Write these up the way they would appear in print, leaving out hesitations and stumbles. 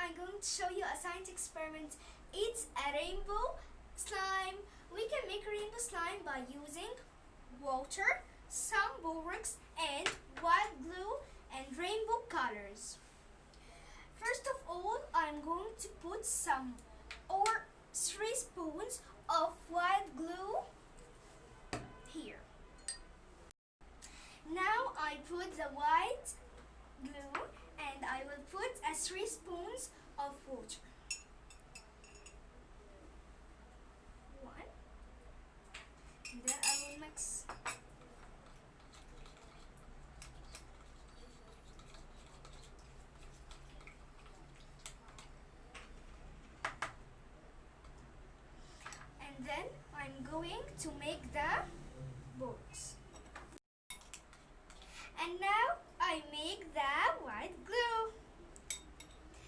I'm going to show you a science experiment. It's a rainbow slime. We can make rainbow slime by using water, some borax and white glue and rainbow colors. First of all, I'm going to put 3 spoons of white glue here. Now I put the white glue and I will put 3 spoons of water. 1. And then I will mix. And then I'm going to make the box. And now I make the white glue.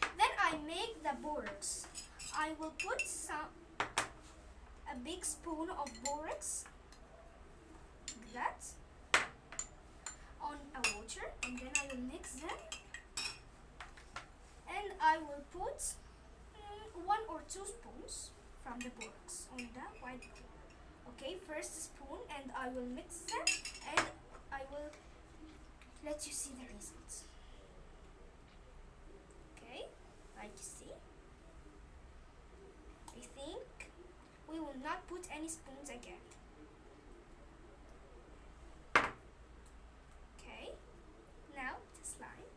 Then I make the borax. I will put a big spoon of borax, like that, on a water, and then I will mix them. And I will put 1 or 2 spoons from the borax on the white glue. Okay, first spoon, and I will mix them, and I will let you see the results. Okay, like you see. I think we will not put any spoons again. Okay, now it's a slime.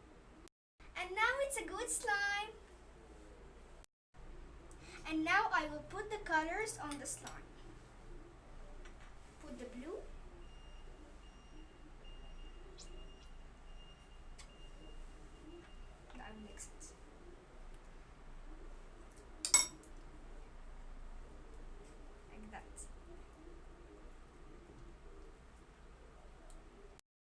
And now it's a good slime. And now I will put the colors on the slime. Put the blue. I will mix it. Like that.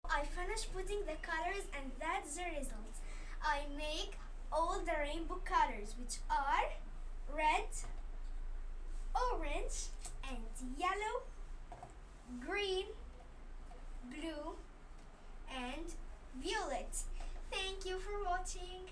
I finished putting the colors and that's the result. I make all the rainbow colors, which are red, orange and yellow, green, blue and violet. Thank you for watching.